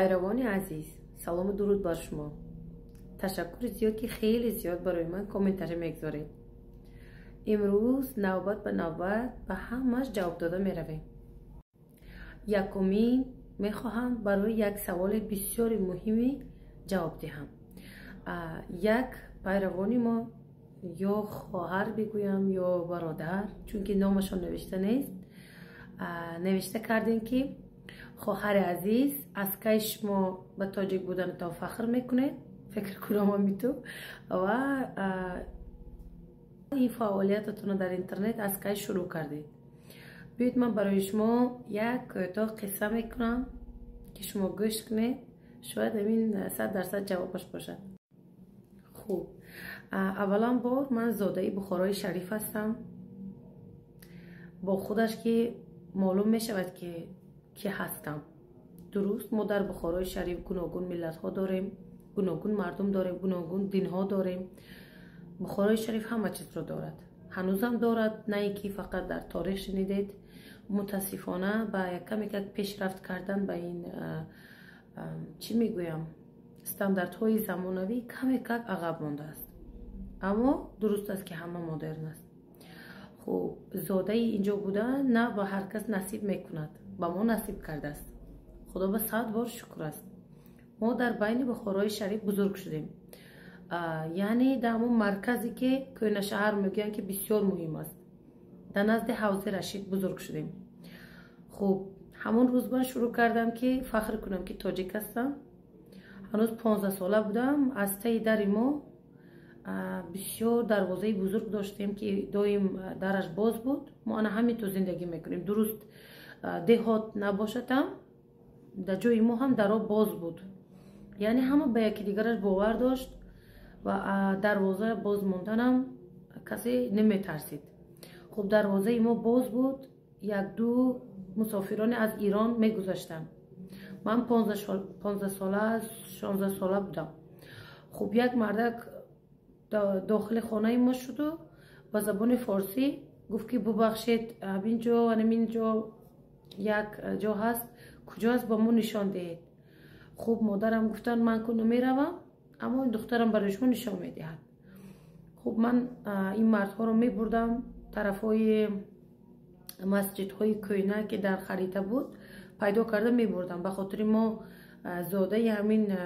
پیروان عزیز، سلام و درود بر شما. تشکر زیاد که خیلی زیاد برای من کامنتاری میگذارید. امروز نوبت به نوبت به همش جواب داده میرویم. یکمین میخواهم برای یک سوال بسیار مهمی جواب دهم. یک پیروانی ما یا خواهر بگویم یا برادر، چون که نامشان نوشته نیست، نوشته کردین که خواهر عزیز، از کی شما به تاجیک بودنتان فخر میکنید؟ فکر کنم همیتو. و این فعالیتتون در اینترنت از کی شروع کردید؟ بیاید من برای شما یک کوتاه قصه میکنم که شما گوش کنید، شاید همین 100% جوابش باشد. خوب، اولا بار من زاده بخارای شریف هستم. با خودش که معلوم میشود که هستم. درست، ما در بخارای شریف گوناگون ملت ها داریم، گوناگون مردم داریم، گوناگون دین ها داریم. بخارای شریف همه چیز رو دارد، هنوزم دارد، نه اینکه فقط در تاریخ شنیدید. متاسفانه با یک کمی که پیشرفت کردن به این چی میگویم استانداردهای زمانوی کمی که عقب مانده است، اما درست است که همه مدرن است. خب زاده اینجا بودن نه با هر کس نصیب میکند، با ما نصیب کرده است. خدا به 100 بار شکر است. ما در بین بخارای شریف بزرگ شدیم، یعنی در همون مرکزی که کوینه شهر میگن که بسیار مهم است، در نزد حوض رشید بزرگ شدیم. خب همون روز من شروع کردم که فخر کنم که تاجیک هستم. هنوز 15 ساله بودم. از ته در ما بسیار دروازه بزرگ داشتیم که دایم درش باز بود. ما همین تو زندگی میکنیم. درست دهات نباشدم، در جای ما هم درها باز بود، یعنی همه به یکی دیگرش باور داشت و دروازه باز موندنم کسی نمیترسید. خب دروازه ما باز بود. یک دو مسافران از ایران میگذاشتن. من 15 ساله 16 ساله بودم. خب یک مردک داخل خانه ما شد و با زبان فارسی گفت که ببخشید اینجا و اینجا یک جا هست، کجا هست با ما نشان دهید. خب مادرم گفتن من کنم میروم، اما این دخترم برای شما نشان میدهد. خب من این مردها رو میبردم طرف های مسجد های کوینه که در خریطه بود پیدا کرده میبردم، به خاطر ما زاده همین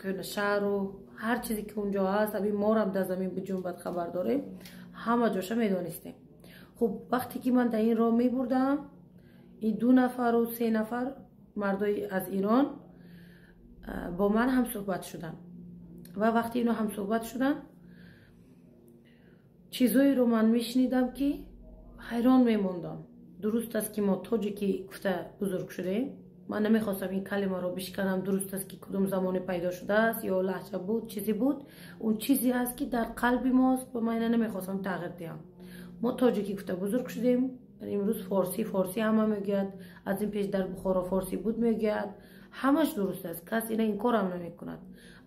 کوینه شهر و هر چیزی که اونجا هست، همین ما هم در زمین به جنبت خبر داریم، همه جاشا میدانستیم. خب وقتی که من در این راه میبردم، این 2 نفر و 3 نفر مردای از ایران با من هم صحبت شدن و وقتی اینو هم صحبت شدن چیزایی رو من میشنیدم که حیران میموندم. درست است که ما تاجیکی گفته بزرگ شده. من نمیخواستم این کلمه رو بشکنم. درست است که کدوم زمانی پیدا شده است یا لهجه بود، چیزی بود، اون چیزی است که در قلب ماست و من نمیخواستم تغییر دهم. ما تاجیکی گفته بزرگ شدیم. امروز فارسی همه میگید، از این پیش در بخارا فارسی بود میگید، همش درست است، کسی این کار هم نمی کند.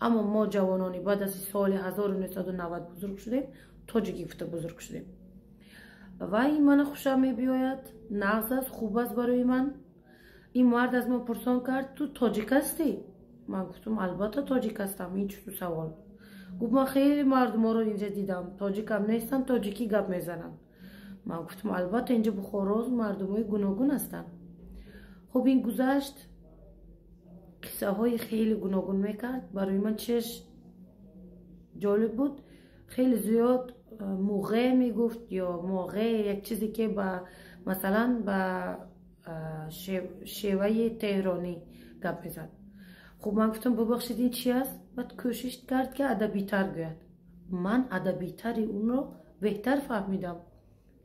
اما ما جوانانی بعد از سال 1990 بزرگ شدیم، تاجیکی گفته بزرگ شدیم و این من خوشم می بیاید، نغز است، خوب است برای من. این مرد از من پرسان کرد تو تاجیک هستی؟ من گفتم البته تاجیک هستم. این چطور سوال؟ گفت من خیلی مردم رو اینجا دیدم تاجیک هم نیستن، تاجیکی گپ میزنن. من گفتم البته اینجا بخاراز مردم های گوناگون هستن. خب این گذشت، قصه های خیلی گوناگون میکرد. برای من چش جالب بود. خیلی زیاد موقع میگفت یا موقع یک چیزی که با مثلا با شیوه تهرانی گپ میزد. خب من گفتم ببخشید این چی است؟ بعد کوشش کرد که ادبی تر گوید. من ادبی تری اون رو بهتر فهمیدم.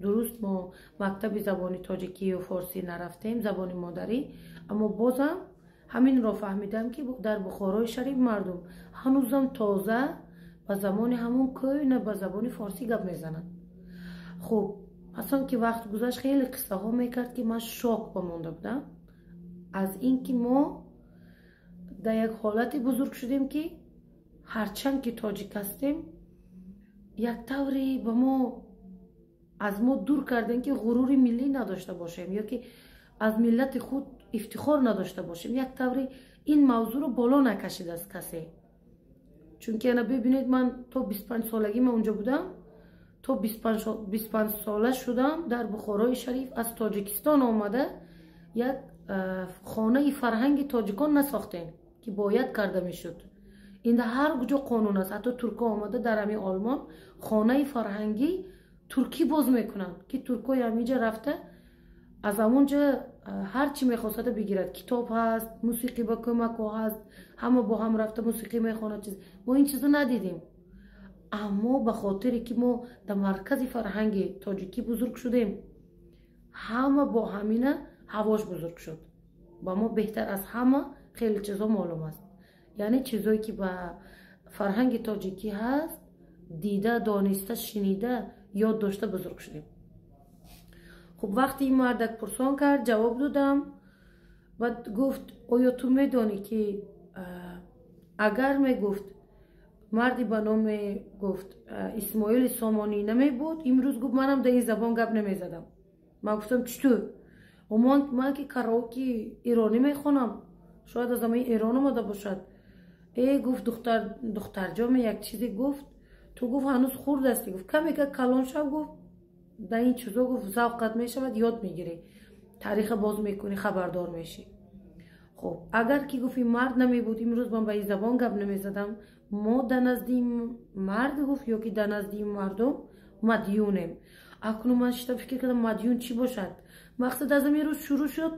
درست ما مکتب زبان تاجیکی و فارسی نرفتیم، زبان مادری، اما بازم همین رو فهمیدم که در بخارای شریف مردم هنوزم تازه با زمان همون کوینه با زبان فارسی گپ میزنن. خب اصلا که وقت گذشت خیلی قصه ها میکرد که من شاک بمانده بودم از اینکه ما در یک حالتی بزرگ شدیم که هرچند که تاجیک هستیم یک طوری به ما از ما دور کردن که غرور ملی نداشته باشیم یا که از ملت خود افتخار نداشته باشیم. یک طوری این موضوع رو بالا نکشید از کسی. چون که انا ببینید من تا 25 سالگی من اونجا بودم، تا 25 ساله شدم در بخارای شریف. از تاجیکستان آمده یک خانه فرهنگ تاجیکان نساختین که باید کرده میشد. این در هر کجا قانون است. حتی ترکا آمده در همین آلمان خانه فرهنگی ترکی باز میکنن که ترکای همینجا رفته از همونجا هر چی میخواسته بگیرد. کتاب هست، موسیقی با کمک هست، همه با هم رفته موسیقی میخونه. چیز ما این چیزو ندیدیم. اما به خاطری که ما در مرکز فرهنگ تاجیکی بزرگ شدیم، همه با همینه هواش بزرگ شد. با ما بهتر از همه خیلی چیزا معلوم است. یعنی چیزایی که با فرهنگ تاجیکی هست دیده، دانسته، شنیده، یاد داشته بزرگ شدیم. خب وقتی این مردک پرسان کرد جواب دادم و گفت آیا تو میدانی که اگر میگفت مردی به نام گفت اسماعیل سامانی نمی بود، امروز گفت منم در این زبان گپ نمی زدم. من گفتم چطور؟ من که کاراوکی ایرانی میخونم، شاید از همه ایران اومده باشد. گفت دختر جام یک چیزی گفت، تو گفت هنوز خورد هستی. گفت کمی که کلان شب گفت در این چیزا گفت ذوقت میشود، یاد میگیری، تاریخ باز میکنی، خبردار میشی. خب اگر که گفت این مرد نمی بود امروز من به این زبان گپ نمی زدم. ما در نزدیک مرد گفت یا که در نزدیک مردم مدیونیم. اکنون من شدم فکر کردم مدیون چی باشد. مقصد از این روز شروع شد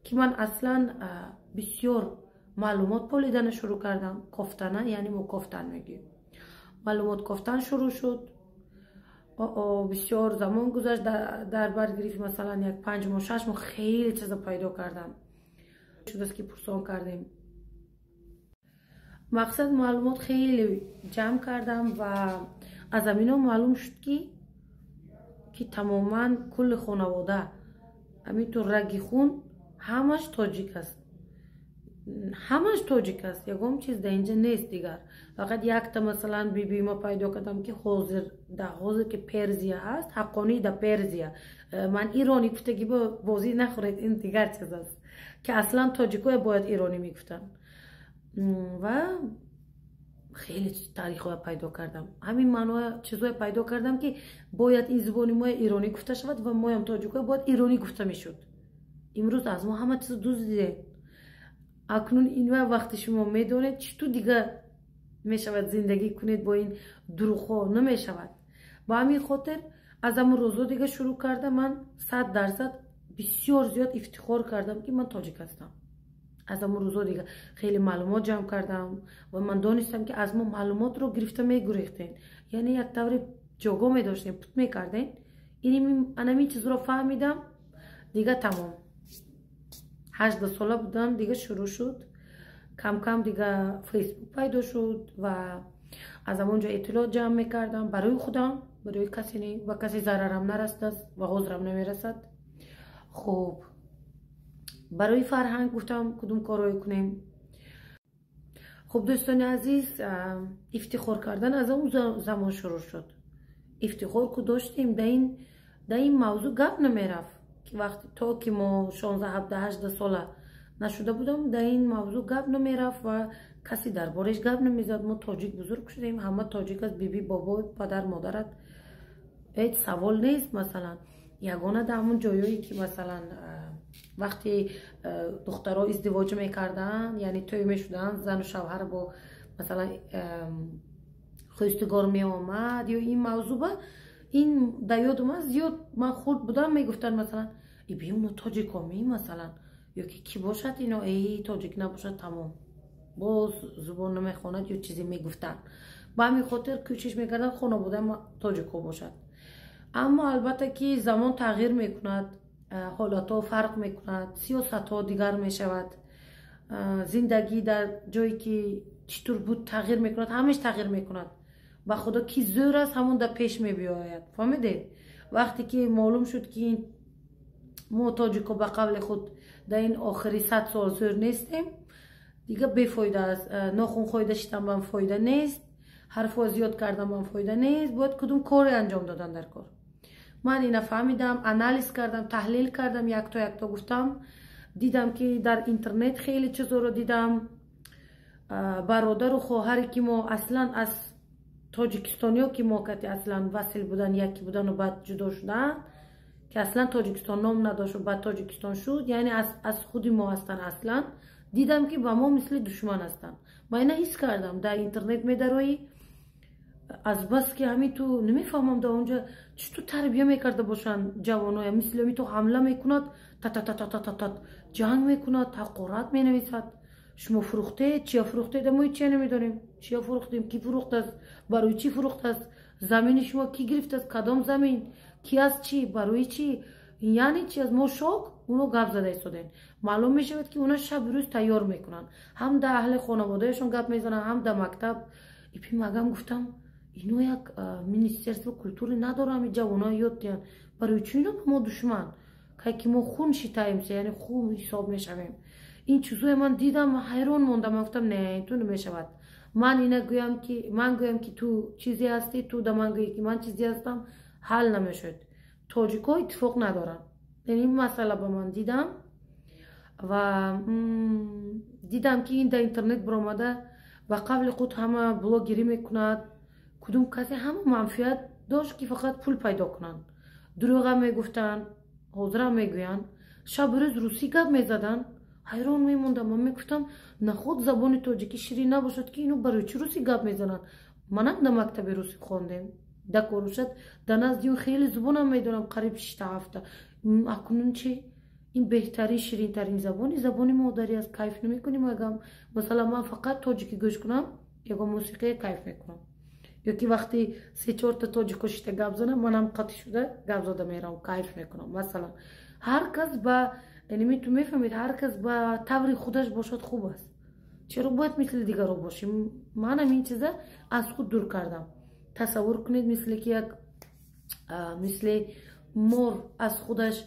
که من اصلا بسیار معلومات پالیدن شروع کردم. کفتنه یعنی ما کفتن میگیم. معلومات کفتن شروع شد. بسیار زمان گذشت، در بر گرفت مثلا یک 5 ماه 6 ماه خیلی چیزا پیدا کردم. شد است که پرسان کردیم. مقصد معلومات خیلی جمع کردم و از همینا معلوم شد که تماما کل خانواده همینطور رگی خون همش تاجیک است. همش تاجیک است. یکم چیز در اینجا نیست دیگر. فقط یک تا مثلا بی ما پیدا کردم که حاضر که پرزیا هست، حقانی در پرزیا. من ایرانی گفتگی با بازی نخورید، این دیگر چیز است که اصلا تاجیکای باید ایرانی میگفتن. و خیلی تاریخ های پیدا کردم. همین معنی چیزای پیدا کردم که باید این زبانی ما ایرانی گفته شود و ما هم تاجیکای باید ایرانی گفته میشد. امروز از ما همه چیز دزدیده. اکنون این وقتی شما میدونید چطور دیگه میشود زندگی کنید با این دروغ نمیشود. با همین خاطر از همون روزا دیگه شروع کردم. من 100% بسیار زیاد افتخار کردم که من تاجیک هستم. از همون روزا دیگه خیلی معلومات جمع کردم و من دانستم که از ما معلومات رو گرفته میگریختین. یعنی یک طور جاگا میداشتین، پوت میکردین. این چیز رو فهمیدم دیگه تمام. 18 ساله بودم دیگه شروع شد. کم کم دیگه فیسبوک پیدا شد و از همونجا اطلاعات جمع میکردم برای خودم، برای کسی نه، و کسی ضررم نرسد و عذرم نمیرسد. خب برای فرهنگ گفتم کدوم کارایی کنیم. خب دوستان عزیز، افتخار کردن از اون زمان شروع شد. افتخار که داشتیم در این موضوع گپ نمیرفت که وقتی تا که ما 16 17 18 ساله نشده بودم در این موضوع گپ نمیرفت و کسی دربارش گپ نمیزد. ما تاجیک بزرگ شدیم، همه تاجیک از بیبی بابا پدر مادرت هیچ سوال نیست. مثلا یگانه در همون جایایی که مثلا وقتی دخترها ازدواج میکردن، یعنی توی میشدن، زن و شوهر با مثلا خواستگار می آمد یا این موضوع با این در یادم است. زیاد من خود بودم میگفتن مثلا ای بی اونو تاجیک می مثلا، یا که کی باشد اینا، ای تاجیک نباشد تمام باز زبان نمیخواند یا چیزی میگفتن. با همین خاطر کوشش میکردن خانواده ما تاجیکو باشد. اما البته که زمان تغییر میکند، حالات ها فرق میکند، سیاست ها دیگر میشود، زندگی در جایی که چطور بود تغییر میکند، همش تغییر میکند. با خدا کی زور است همون در پیش میبیاید. فهمیدید؟ وقتی که معلوم شد که ما تاجیکا به قبل خود در این آخری 100 سال زور نیستیم دیگه، بیفایده است. ناخون خواهیده شدن هم فایده نیست، حرفا زیاد کردم هم فایده نیست. باید کدوم کاری انجام دادن در کار. من اینا فهمیدم، انالیز کردم، تحلیل کردم، یک تا گفتم. دیدم که در اینترنت خیلی چیزا رو دیدم برادر و خواهری که ما اصلا از تاجیکستانیا که ما کتی اصلا وصل بودن یکی بودن و بعد جدا شدن که اصلا تاجیکستان نام نداشت و بعد تاجیکستان شد، یعنی از خود ما هستن. اصلا دیدم که با ما مثل دشمن هستن. من اینا حس کردم در اینترنت میدروی از بس که همین تو نمیفهمم در اونجا چطور تربیه میکرده باشن جوانای مثل همین تو حمله میکند تا تا تا تا تا تا جنگ میکند تحقیرات مینویسد شما فروخته چیا فروخته در ما چی نمیدونیم چیا فروختیم کی فروخته است برای چی فروخته است زمین شما کی گرفته است کدام زمین کی از چی برای چی یعنی چی از ما شوک اونو گپ زده ایستادن. معلوم میشود که اونا شب روز تیار میکنن هم در اهل خانوادهشون گپ میزنن هم در مکتب. ایپی مگم گفتم اینو یک مینیسترство کلتوری نداره همین جوانای یاد دیان برای چی اینا ما دشمن که ما خون شیتایم یعنی خون حساب میشویم. این چیزای من دیدم حیران موندم. گفتم نه تو نمیشود. من اینا گویم که تو چیزی هستی تو در من گویی که من چیزی هستم حل نمیشد. تاجیکا اتفاق ندارن. یعنی این مسئله با من دیدم و دیدم که این در اینترنت برآمده و قبل خود همه بلاگری میکند کدوم کسی همه منفیت داشت که فقط پول پیدا کنن. دروغ میگفتن حاضر میگوین شب روز روسی گپ میزدن. حیران میموندم. من میگفتم نخود زبان تاجیکی شیرین نباشد که اینو برای چی روسی گپ میزنن. منم در مکتب روسی خوندم در کوروشت در نزد خیلی زبانم میدونم قریب 6 هفته. اکنون چی این بهترین شیرین ترین زبانی مادری است. کیف نمیکنیم اگم مثلا من فقط تاجیکی گوش کنم یا موسیقی کیف میکنم یا که وقتی 3-4 تا تاجیک شده گپ زنم منم قطع شده گپ زده میرم کیف میکنم. مثلا هر کس با یعنی تو میفهمید هر کس با طور خودش باشد خوب است. چرا باید مثل دیگران باشیم؟ منم این چیزا از خود دور کردم. تصور کنید مثل که یک مثل مور از خودش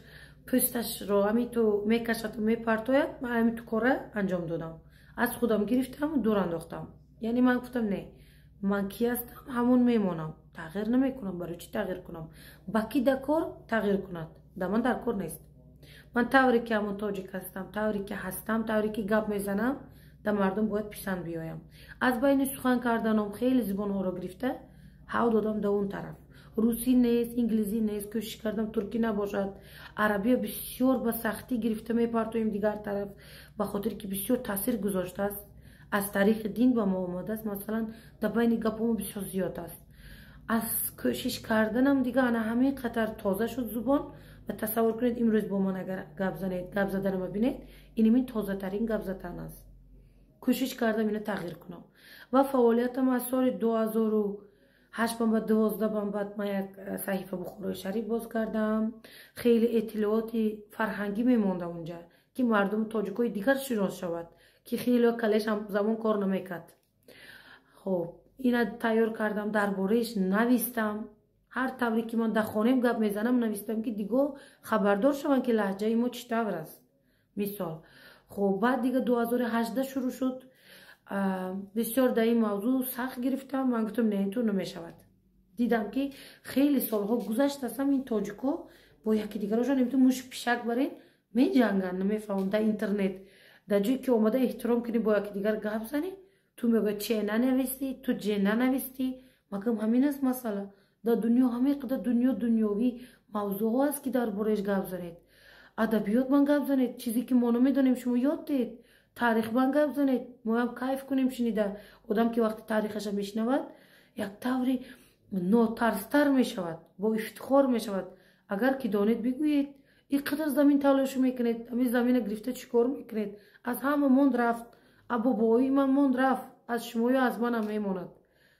پوستش رو همین تو میکشد و میپرتاید. من همین تو کاره انجام دادم. از خودم گرفتم و دور انداختم. یعنی من گفتم نه من کی هستم همون میمونم تغییر نمیکنم. برای چی تغییر کنم؟ باقی در کار تغییر کند در من در کار نیست. من طوری که همون تاجیک هستم طوری که هستم طوری که گپ میزنم در مردم باید پسند بیایم. از بین سخن کردنم خیلی زبان ها رو گرفته هاو دادم در اون طرف. روسی نیست انگلیسی نیست کوشش کردم ترکی نباشد. عربی بسیار با سختی گرفته میپرتویم دیگر طرف به خاطر که بسیار تاثیر گذاشته است از طریق دین با ما اومده است. مثلا در بین گپم بسیار زیاد است. از کوشش کردنم دیگه انا همین قطر تازه شد زبان و تصور کنید امروز با من اگر گپ زدن ببینید این تازه ترین گپ زدن است. کوشش کردم اینو تغییر کنم و فعالیتم از سال 2008 به 12 بعد من یک صحیفه بخاری شریف باز کردم. خیلی اطلاعات فرهنگی میمونده اونجا که مردم تاجیکای دیگر شناس شود که خیلی کلش هم زمان کار نمیکرد. خب اینا تیار کردم دربارهش نوشتم. هر طوری که من در خانه گپ میزنم نوشتم که دیگه خبردار شون که لهجه ما چطور است. مثال خب بعد دیگه 2018 شروع شد. بسیار در این موضوع سخت گرفتم. من گفتم نه اینطور نمیشود. دیدم که خیلی سالها گذشته هستم این تاجیکو با یکی دیگرشون نمیتون مش پیشک برین می جنگن نمیفهمم. در اینترنت در جایی که اومده احترام کنی با یکی دیگر گپ زنی تو میگه چه ننویستی تو چه ننویستی. مگم همین است مسئله. در دنیا همه قدر دنیاوی موضوع هست که دربارهش گپ زنید. ادبیات من گپ زنید چیزی که ما نمیدونیم شما یاد دید. تاریخ من گپ زنید ما هم کیف کنیم شنیده. آدم که وقتی تاریخش میشنود یک طوری ناترستر میشود با افتخار میشود. اگر که دانید بگویید اینقدر زمین تلاش میکنید همین زمین گرفته چیکار میکنید. از همه موند رفت ابو بایی من موند رفت از شما یا از من هم میموند.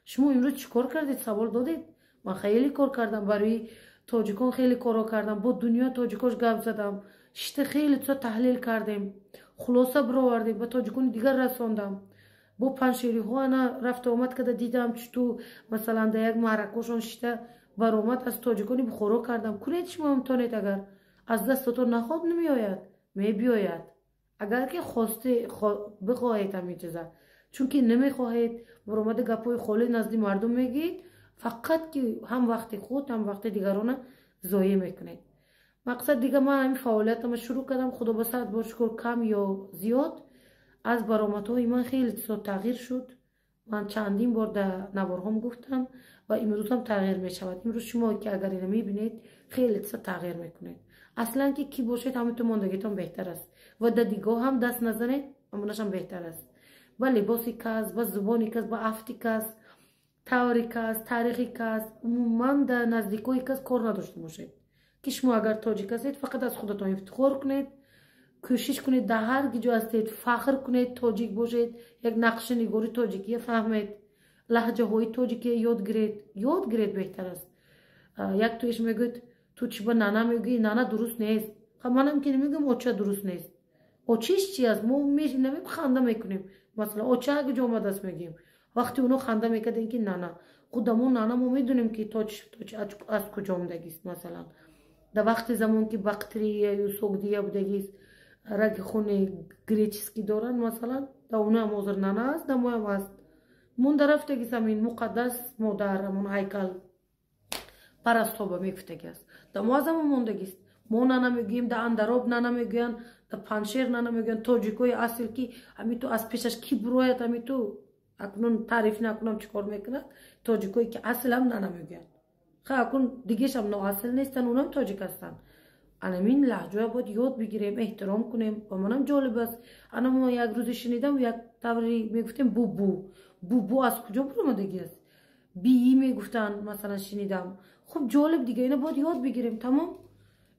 شما امروز چیکار کردید سوال دادید؟ من خیلی کار کردم برای تاجیکان خیلی کارا کردم با دنیا تاجیکاش گپ زدم شت خیلی تو تحلیل کردیم خلاصه برآوردیم به تاجیکان دیگر رساندم. با پنشیری ها انا رفت آمد که دیدم چطور مثلا در یک معرکهشون شته برآمد از تاجیکانی بخورا کردم. کنید شما امتحانید اگر از دستتون نخواد نمیآید می بیاید اگر که خواسته بخواهید همین چیزا چون که نمیخواهید برآمد گپای خالی نزد مردم میگید فقط که هم وقت خود هم وقت دیگران ضایع میکنید. مقصد دیگه من همین فعالیتم شروع کردم خدا به صد بار شکر کم یا زیاد از برآمدهای من خیلی چیزا تغییر شد. من چندین بار در نوارهام گفتم و امروز هم تغییر می شود. امروز شما که اگر اینو میبینید خیلی چیزا تغییر میکنید. اصلا که کی باشید همینطور ماندگیتون بهتر است و در دیگاه هم دست نزنید همونش هم بهتر است. با لباسی کس، با زبانی کس، با افتی کس، تئوری کس، تاریخی کس، عموما در نزدیکای کس کار نداشته باشید. که شما اگر تاجیک هستید فقط از خودتون افتخار کنید، کوشش کنید در هر جا هستید فخر کنید تاجیک باشید، یک نقش نگاری تاجیکی فهمید، لهجه های تاجیکی یاد گیرید بهتر است. یک تویش میگوید تو چی با نانا میگی نانا درست نیست، خب منم که نمیگم اوچه درست نیست. اوچیش چی است؟ ما نمیم خنده میکنیم، مثلا اوچه اگه جا آمده است میگیم، وقتی اونو خنده میکردن که نانا، خودمون نانا ما میدونیم که توچ از کجا آمدگی است. مثلا در وقت زمان که باکتری یا سوگدیه بودگی است، رگ خون گریچسکی دارن مثلا در اونو هم حاضر نانا است، در ما هم است. مون در رفتگی زمین مقدس مادرمون هیکل پرستابه میفتگی است، در ما زمان موندگی است. ما نانا میگیم، در اندراب نانا میگن، در پنشیر نانا میگن. تاجیکای اصل که همین تو از پیشش کی بروید همین تو اکنون تعریف نکنم چیکار میکنند. تاجیکایی که اصل هم نانا میگن، خب اکنون دیگهش هم اصل نیستن، اونم تاجیک هستن. همین لهجه باید یاد بگیریم، احترام کنیم. و منم جالب است، انا ما یک روز شنیدم یک طوری میگفتیم بو از کجا برآمدگی است؟ بی میگفتن مثلا شنیدم. خب جالب دیگه، اینا باید یاد بگیریم. تمام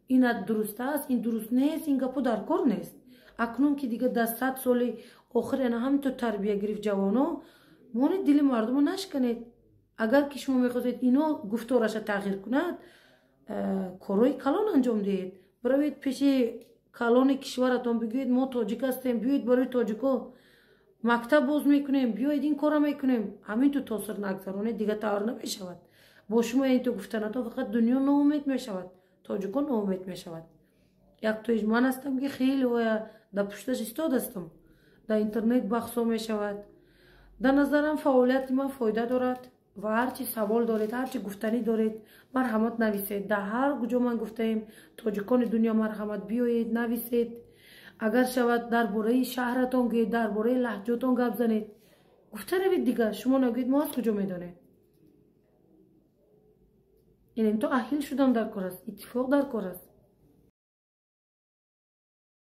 این درست است، این درست نیست، این گپو در کار نیست. اکنون که دیگه در 100 سال آخر اینا همینطور تربیت گرفت جوانا، مون دل مردم رو نشکنید. اگر که شما میخواید اینو گفتارش تغییر کند، کارهای کلان انجام دهید. بروید پیش کلان کشورتون بگویید ما تاجیک هستیم، بیایید برای تاجیکا مکتب باز میکنیم، بیایید این کارا میکنیم. همین تو تاثیر نگذارونید دیگه تغییر نمیشود. با شما این تو گفتناتو فقط دنیا ناامید میشود، تاجیکا ناامید میشود. یک تویش من هستم که خیلی در پشتش استاد هستم، در اینترنت بحثا میشود. در نظرم فعالیت من فایده دارد و هرچی سوال دارید، هرچی گفتنی دارید مرحمت نویسید. در هر کجا من گفتیم تاجیکان دنیا مرحمت بیایید نویسید. اگر شود درباره شهرتون گید، درباره لهجهتون گپ زنید، گفته روید دیگه. شما نگید ما از کجا میدونید؟ این تو اهل شدم در کار است، اتفاق در کار است.